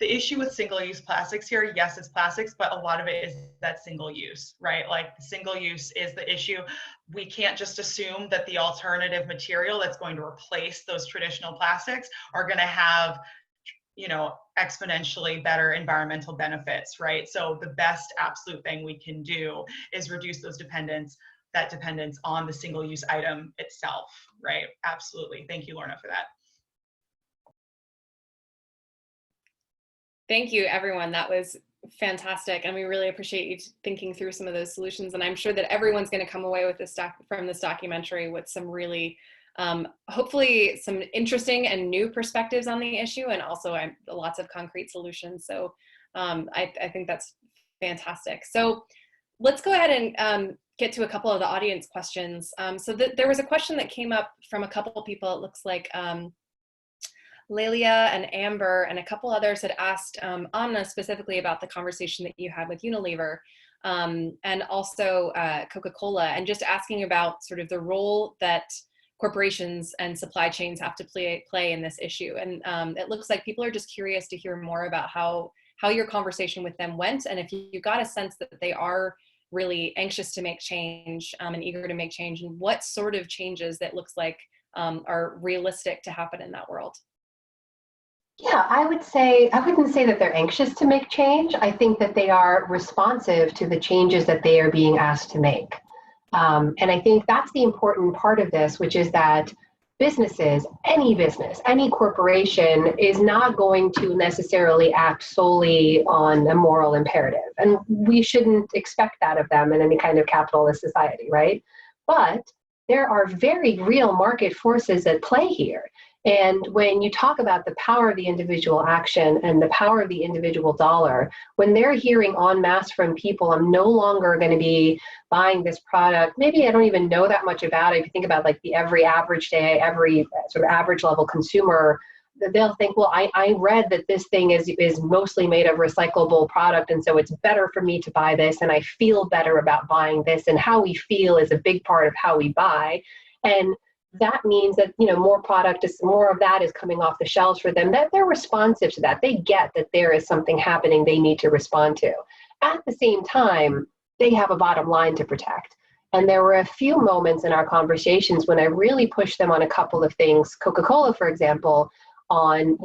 the issue with single-use plastics here, yes, it's plastics, but a lot of it is that single use, right? Like single use is the issue. We can't just assume that the alternative material that's going to replace those traditional plastics are going to have, exponentially better environmental benefits, right? So the best absolute thing we can do is reduce that dependence on the single-use item itself, right? Absolutely. Thank you, Lorna, for that. thank you, everyone. That was fantastic. And we really appreciate you thinking through some of those solutions. And I'm sure that everyone's going to come away with from this documentary with some really, hopefully some interesting and new perspectives on the issue, and also lots of concrete solutions. So I think that's fantastic. So let's go ahead and get to a couple of the audience questions. So there was a question that came up from a couple of people. It looks like Lelia and Amber and a couple others had asked Amna specifically about the conversation that you had with Unilever and also Coca-Cola, and just asking about sort of the role that corporations and supply chains have to play in this issue. And it looks like people are just curious to hear more about how your conversation with them went, and if you got a sense that they are really anxious to make change and eager to make change, and what sort of changes that looks like are realistic to happen in that world. Yeah, I wouldn't say that they're anxious to make change. I think that they are responsive to the changes that they are being asked to make. And I think that's the important part of this, which is that businesses, any corporation is not going to necessarily act solely on a moral imperative. And we shouldn't expect that of them in any kind of capitalist society, right? But there are very real market forces at play here. And when you talk about the power of the individual action and the power of the individual dollar, when they're hearing en masse from people, I'm no longer going to be buying this product. Maybe I don't even know that much about it. If you think about like every average day, every sort of average level consumer, they'll think, well, I read that this thing is mostly made of recyclable product, and so it's better for me to buy this, and I feel better about buying this, and how we feel is a big part of how we buy. And that means that, more of that is coming off the shelves for them, that they're responsive to that. They get that there is something happening they need to respond to. At the same time, they have a bottom line to protect. And there were a few moments in our conversations when I really pushed them on a couple of things. Coca-Cola, for example, on,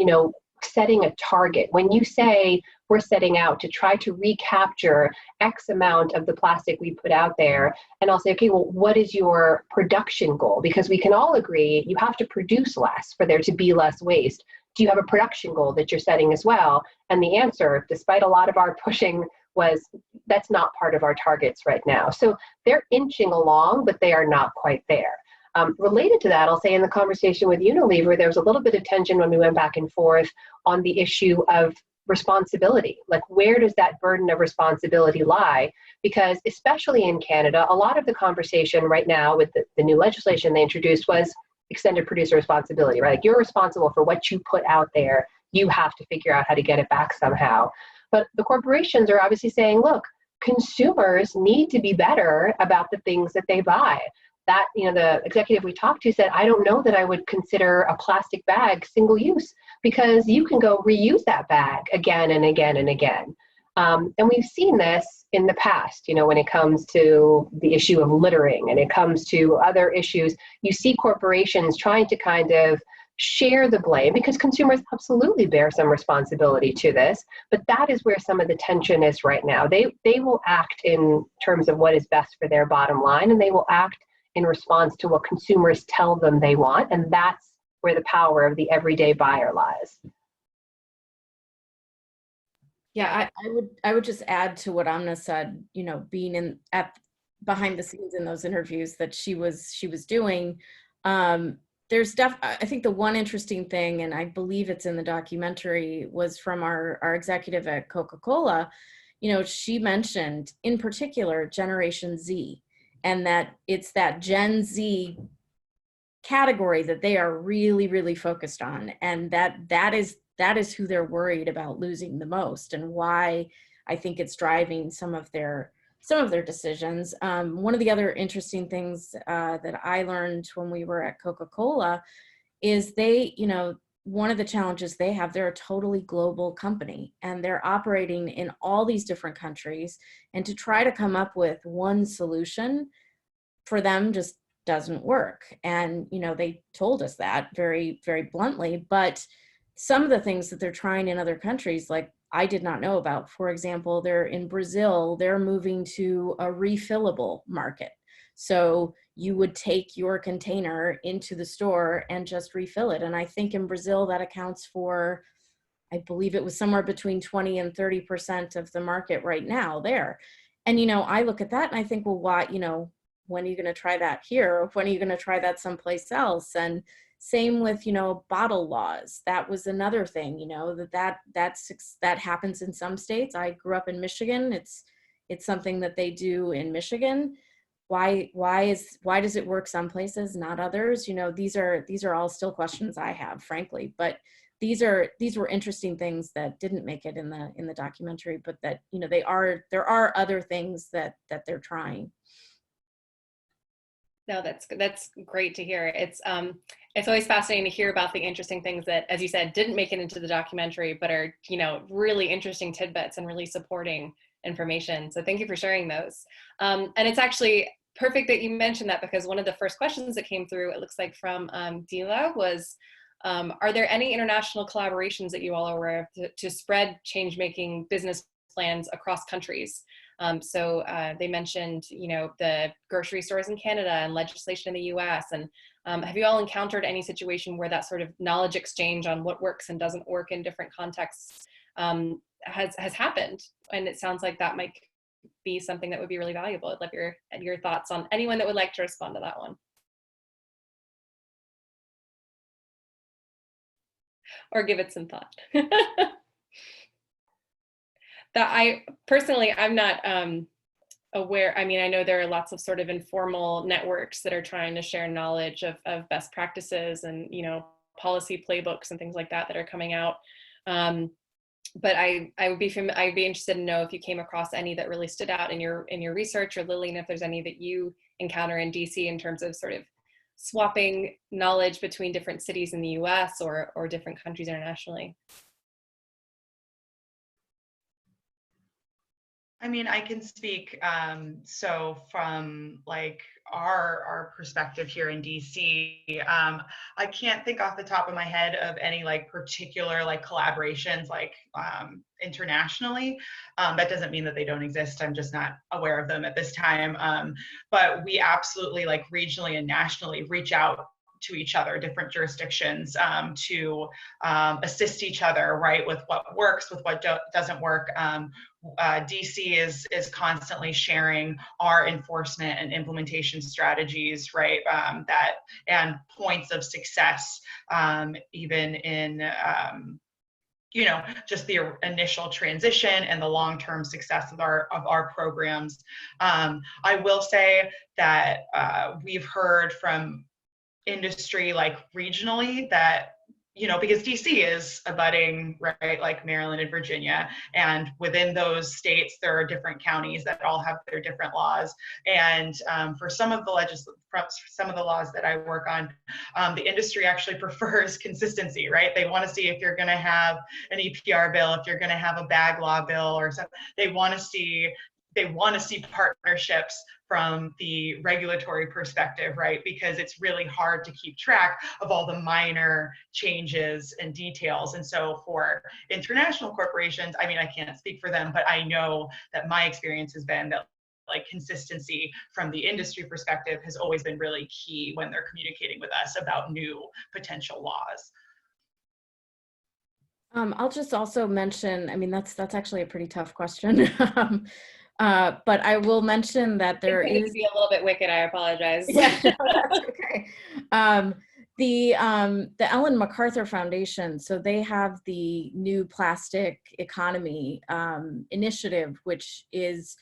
setting a target. When you say we're setting out to try to recapture X amount of the plastic we put out there, and I'll say, okay, well, what is your production goal? Because we can all agree you have to produce less for there to be less waste. Do you have a production goal that you're setting as well? And the answer, despite a lot of our pushing, was that's not part of our targets right now. So they're inching along, but they are not quite there. Related to that, I'll say in the conversation with Unilever, there was a little bit of tension when we went back and forth on the issue of responsibility. Like, where does that burden of responsibility lie? Because especially in Canada, a lot of the conversation right now with the new legislation they introduced was extended producer responsibility, right? Like, you're responsible for what you put out there. You have to figure out how to get it back somehow. But the corporations are obviously saying, look, consumers need to be better about the things that they buy. That, the executive we talked to said, I don't know that I would consider a plastic bag single use, because you can go reuse that bag again and again and again. And we've seen this in the past, when it comes to the issue of littering and it comes to other issues. You see corporations trying to kind of share the blame, because consumers absolutely bear some responsibility to this, but that is where some of the tension is right now. They will act in terms of what is best for their bottom line, and they will act in response to what consumers tell them they want, and that's where the power of the everyday buyer lies. Yeah, I would just add to what Amna said, being behind the scenes in those interviews that she was doing. I think the one interesting thing, and I believe it's in the documentary, was from our executive at Coca-Cola. She mentioned in particular Generation Z, and that it's that Gen Z category that they are really, really focused on. And that is who they're worried about losing the most, and why I think it's driving some of their decisions. One of the other interesting things that I learned when we were at Coca-Cola is one of the challenges they have, they're a totally global company, and they're operating in all these different countries, and to try to come up with one solution for them just doesn't work. And, they told us that very, very bluntly, but some of the things that they're trying in other countries, like I did not know about. For example, they're in Brazil, they're moving to a refillable market. So you would take your container into the store and just refill it. And I think in Brazil that accounts for, I believe it was somewhere between 20 and 30% of the market right now there. And, I look at that and I think, well, why, when are you going to try that here? Or when are you going to try that someplace else? And same with, bottle laws. That was another thing, that happens in some states. I grew up in Michigan. It's something that they do in Michigan. Why does it work some places, not others? These are all still questions I have, frankly, but these were interesting things that didn't make it in the documentary, but that, there are other things that they're trying. No, that's great to hear. It's always fascinating to hear about the interesting things that, as you said, didn't make it into the documentary, but are, really interesting tidbits and really supporting information. So thank you for sharing those. And it's actually perfect that you mentioned that, because one of the first questions that came through, it looks like from Dila, was, are there any international collaborations that you all are aware of to spread change-making business plans across countries? So they mentioned, the grocery stores in Canada and legislation in the US. And have you all encountered any situation where that sort of knowledge exchange on what works and doesn't work in different contexts has happened? And it sounds like that might be something that would be really valuable. I'd love your thoughts on anyone that would like to respond to that one. Or give it some thought. That I'm not aware. I mean, I know there are lots of sort of informal networks that are trying to share knowledge of best practices and, policy playbooks and things like that are coming out. But I'd be interested to know if you came across any that really stood out in your research, or Lillian, if there's any that you encounter in DC in terms of sort of swapping knowledge between different cities in the US or different countries internationally. I mean, I can speak, so from like our perspective here in DC, I can't think off the top of my head of any like particular like collaborations like internationally. That doesn't mean that they don't exist. I'm just not aware of them at this time. But we absolutely like regionally and nationally reach out to each other, different jurisdictions, to assist each other, right, with what works, with what doesn't work. DC is constantly sharing our enforcement and implementation strategies, right, that and points of success, even in you know, just the initial transition and the long-term success of our programs. I will say that we've heard from industry like regionally that, you know, because DC is abutting, right, like Maryland and Virginia, and within those states there are different counties that all have their different laws. And for some of the laws that I work on, the industry actually prefers consistency, right? They want to see if you're going to have an EPR bill, if you're going to have a bag law bill or something. They want to see partnerships from the regulatory perspective, right? Because it's really hard to keep track of all the minor changes and details. And so for international corporations, I mean, I can't speak for them, but I know that my experience has been that like consistency from the industry perspective has always been really key when they're communicating with us about new potential laws. I'll just also mention, I mean, that's actually a pretty tough question. But I will mention that there is be a little bit wicked. I apologize. Yeah, no, that's okay. The Ellen MacArthur Foundation, so they have the New Plastic Economy initiative, which is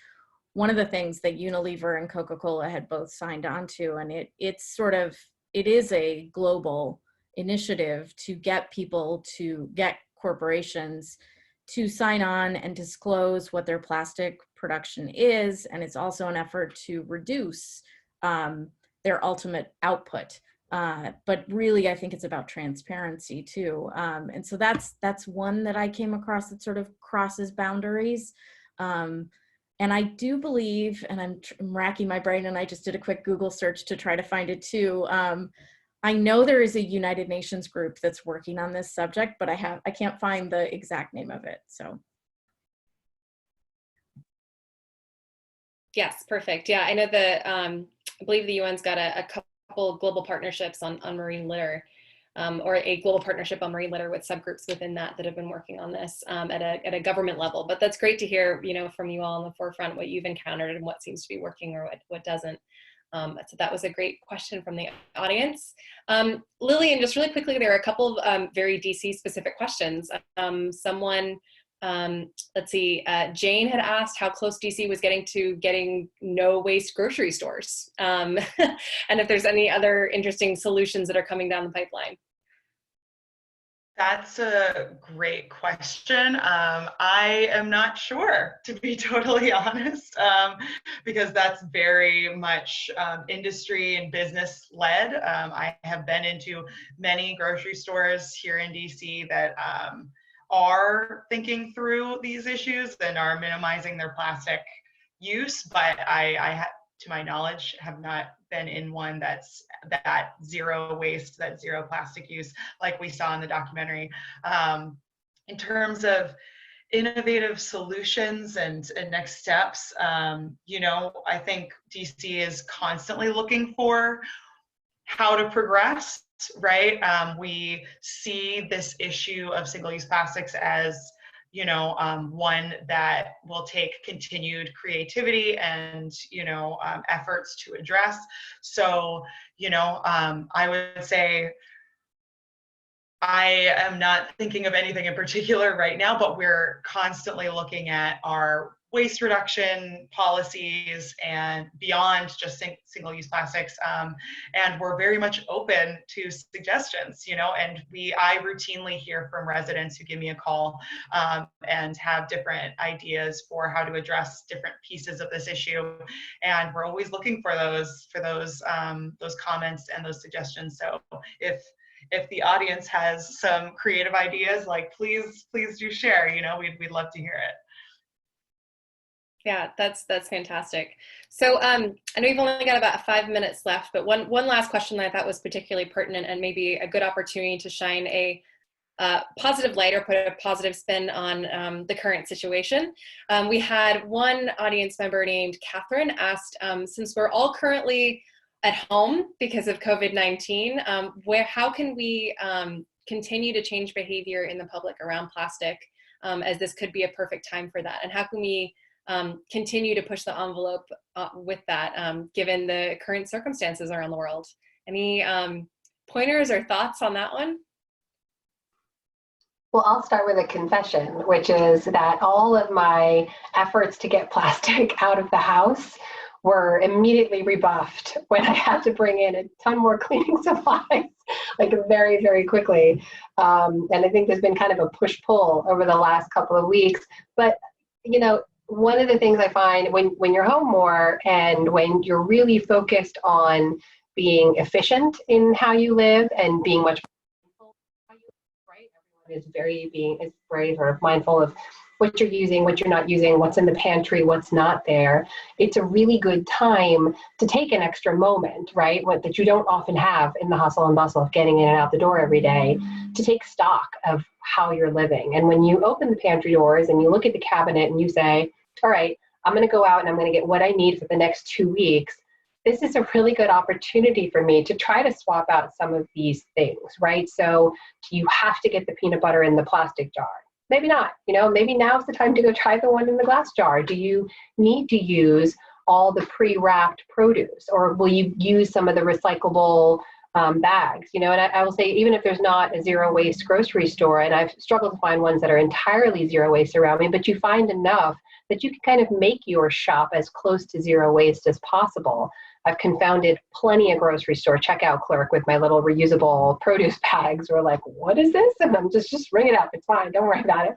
one of the things that Unilever and Coca-Cola had both signed on to, and it is a global initiative to get corporations to sign on and disclose what their plastic production is, and it's also an effort to reduce their ultimate output. But really, I think it's about transparency too. And so that's one that I came across that sort of crosses boundaries. And I do believe, and I'm racking my brain, and I just did a quick Google search to try to find it too. I know there is a United Nations group that's working on this subject, but I can't find the exact name of it. So. Yes, perfect. Yeah, I know that I believe the UN's got a couple global partnerships on marine litter, or a global partnership on marine litter with subgroups within that have been working on this at a government level. But that's great to hear, you know, from you all on the forefront what you've encountered and what seems to be working or what doesn't. So that was a great question from the audience. Lillian, just really quickly, there are a couple of very DC specific questions. Someone, let's see, Jane had asked how close DC was getting to getting no waste grocery stores, and if there's any other interesting solutions that are coming down the pipeline. That's a great question. I am not sure, to be totally honest, because that's very much industry and business led. I have been into many grocery stores here in DC that are thinking through these issues and are minimizing their plastic use, but I to my knowledge, have not been in one that's that zero waste, that zero plastic use, like we saw in the documentary. In terms of innovative solutions and next steps, you know, I think DC is constantly looking for how to progress, right? We see this issue of single-use plastics as, you know, one that will take continued creativity and, you know, efforts to address. So, you know, I would say I am not thinking of anything in particular right now, but we're constantly looking at our waste reduction policies and beyond just single-use plastics, and we're very much open to suggestions, you know, and I routinely hear from residents who give me a call and have different ideas for how to address different pieces of this issue, and we're always looking for those comments and those suggestions. So if the audience has some creative ideas, like please do share, you know, we'd love to hear it. Yeah, that's fantastic. So I know you've only got about 5 minutes left, but one last question that I thought was particularly pertinent and maybe a good opportunity to shine a positive light or put a positive spin on the current situation. We had one audience member named Catherine asked, since we're all currently at home because of COVID-19, how can we continue to change behavior in the public around plastic, as this could be a perfect time for that? And how can we continue to push the envelope with that, given the current circumstances around the world? Any pointers or thoughts on that one? Well, I'll start with a confession, which is that all of my efforts to get plastic out of the house were immediately rebuffed when I had to bring in a ton more cleaning supplies, like very, very quickly. And I think there's been kind of a push-pull over the last couple of weeks. But, you know, one of the things I find when you're home more and when you're really focused on being efficient in how you live and being much mindful of how you live, right? Everyone is very sort of mindful of what you're using, what you're not using, what's in the pantry, what's not there. It's a really good time to take an extra moment, right? That you don't often have in the hustle and bustle of getting in and out the door every day, to take stock of how you're living. And when you open the pantry doors and you look at the cabinet and you say, all right, I'm going to go out and I'm going to get what I need for the next 2 weeks. This is a really good opportunity for me to try to swap out some of these things, right? So you have to get the peanut butter in the plastic jar. Maybe not, maybe now's the time to go try the one in the glass jar. Do you need to use all the pre-wrapped produce, or will you use some of the recyclable bags? And I will say, even if there's not a zero waste grocery store, and I've struggled to find ones that are entirely zero waste around me, but you find enough that you can kind of make your shop as close to zero waste as possible. I've confounded plenty of grocery store checkout clerk with my little reusable produce bags, who are like, what is this? And I'm just ring it up. It's fine. Don't worry about it.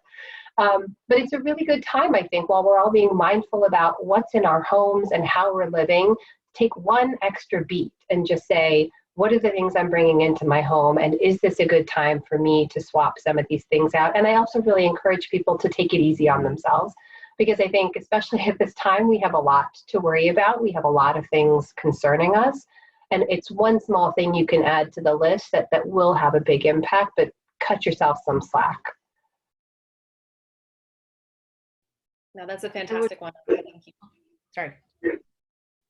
But it's a really good time, I think, while we're all being mindful about what's in our homes and how we're living, take one extra beat and just say, what are the things I'm bringing into my home? And is this a good time for me to swap some of these things out? And I also really encourage people to take it easy on themselves, because I think, especially at this time, we have a lot to worry about. We have a lot of things concerning us. And it's one small thing you can add to the list that will have a big impact, but cut yourself some slack. No, that's a fantastic one. Thank you. Sorry.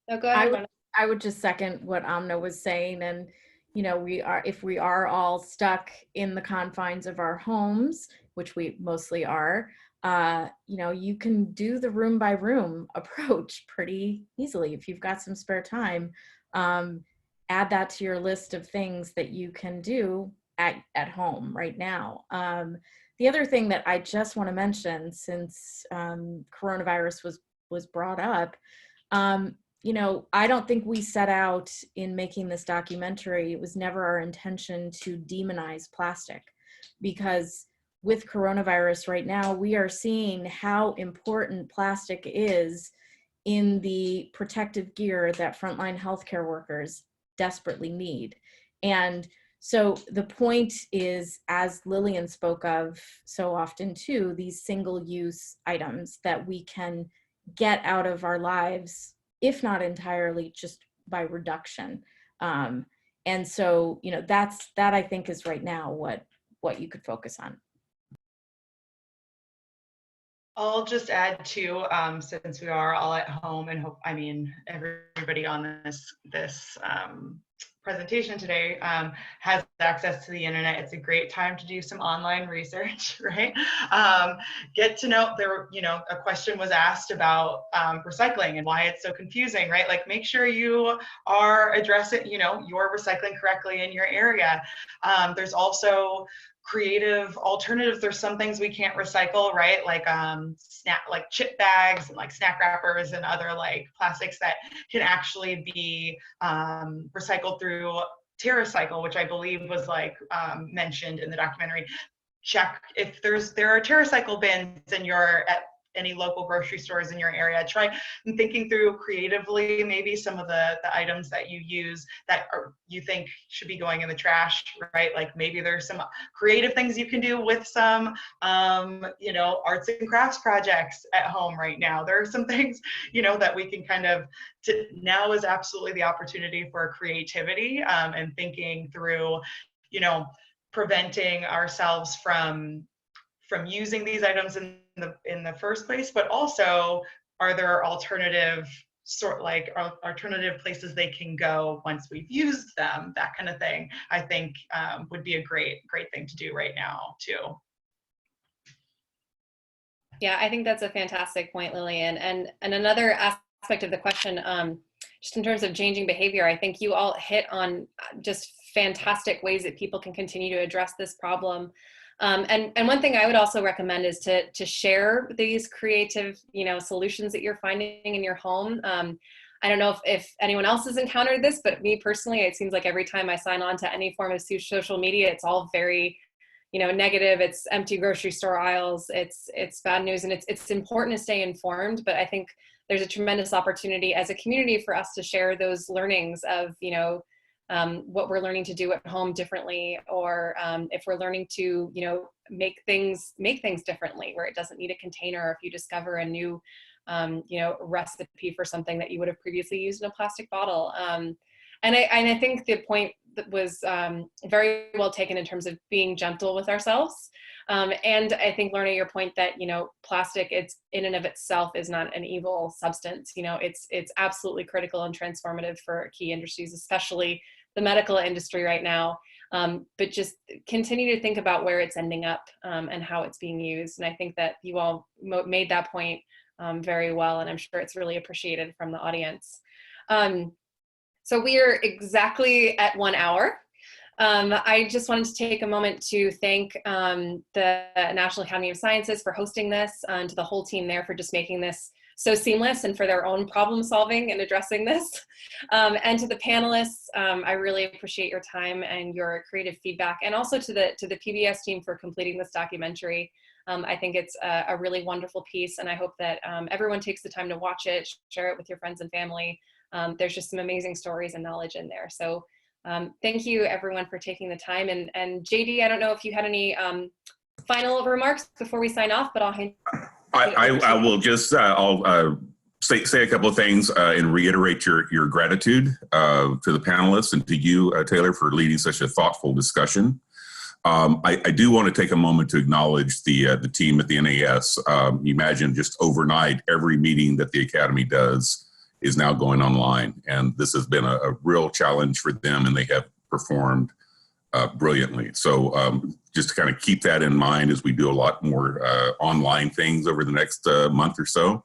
No, go ahead. I would just second what Amna was saying. And, if we are all stuck in the confines of our homes, which we mostly are, you can do the room by room approach pretty easily. If you've got some spare time, add that to your list of things that you can do at home right now. The other thing that I just want to mention, since coronavirus was brought up, I don't think we set out in making this documentary, it was never our intention to demonize plastic, because with coronavirus right now, we are seeing how important plastic is in the protective gear that frontline healthcare workers desperately need. And so the point is, as Lillian spoke of so often too, these single-use items that we can get out of our lives, if not entirely, just by reduction. And so, that I think is right now what you could focus on. I'll just add too, since we are all at home, and everybody on this presentation today has access to the internet. It's a great time to do some online research, right? Get to know a question was asked about recycling and why it's so confusing, right? Like, make sure you are addressing, you're recycling correctly in your area. There's also creative alternatives. There's some things we can't recycle, right? Like like chip bags and like snack wrappers and other like plastics that can actually be recycled through TerraCycle, which I believe was like mentioned in the documentary. Check if there are TerraCycle bins and you're at any local grocery stores in your area. Try thinking through creatively maybe some of the items that you use that you think should be going in the trash, right? Like maybe there's some creative things you can do with some, you know, arts and crafts projects at home right now. There are some things, you know, that we can kind of, now is absolutely the opportunity for creativity and thinking through, you know, preventing ourselves from using these items in the first place, but also are there alternative alternative places they can go once we've used them, that kind of thing, I think would be a great thing to do right now too. Yeah, I think that's a fantastic point, Lillian. And another aspect of the question, just in terms of changing behavior, I think you all hit on just fantastic ways that people can continue to address this problem. And one thing I would also recommend is to share these creative, you know, solutions that you're finding in your home. I don't know if anyone else has encountered this, but me personally, it seems like every time I sign on to any form of social media, it's all very, you know, negative. It's empty grocery store aisles. It's bad news, and it's important to stay informed. But I think there's a tremendous opportunity as a community for us to share those learnings of, you know, what we're learning to do at home differently, or if we're learning to, you know, make things differently where it doesn't need a container, or if you discover a new, you know, recipe for something that you would have previously used in a plastic bottle. And I think the point that was very well taken in terms of being gentle with ourselves. And I think, Lorna, your point that, you know, plastic, it's in and of itself is not an evil substance. You know, it's absolutely critical and transformative for key industries, especially the medical industry right now. But just continue to think about where it's ending up and how it's being used. And I think that you all made that point very well, and I'm sure it's really appreciated from the audience. So we are exactly at 1 hour. I just wanted to take a moment to thank the National Academy of Sciences for hosting this, and to the whole team there for just making this so seamless and for their own problem solving and addressing this. And to the panelists, I really appreciate your time and your creative feedback, and also to the PBS team for completing this documentary. I think it's a really wonderful piece, and I hope that everyone takes the time to watch it, share it with your friends and family. There's just some amazing stories and knowledge in there. So thank you everyone for taking the time. And JD, I don't know if you had any final remarks before we sign off, but I'll hand I will just I'll say a couple of things and reiterate your gratitude to the panelists and to you, Taylor, for leading such a thoughtful discussion. I do want to take a moment to acknowledge the team at the NAS. You imagine just overnight, every meeting that the Academy does is now going online. And this has been a real challenge for them, and they have performed brilliantly. So just to kind of keep that in mind as we do a lot more online things over the next month or so.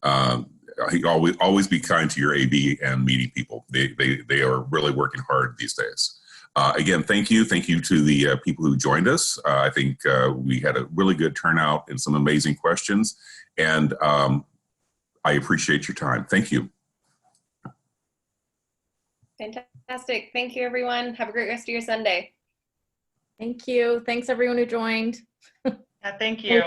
Always be kind to your AV and media people. They are really working hard these days. Again, thank you. Thank you to the people who joined us. I think we had a really good turnout and some amazing questions. And I appreciate your time. Thank you. Fantastic. Thank you, everyone. Have a great rest of your Sunday. Thank you. Thanks everyone who joined. Yeah, thank you.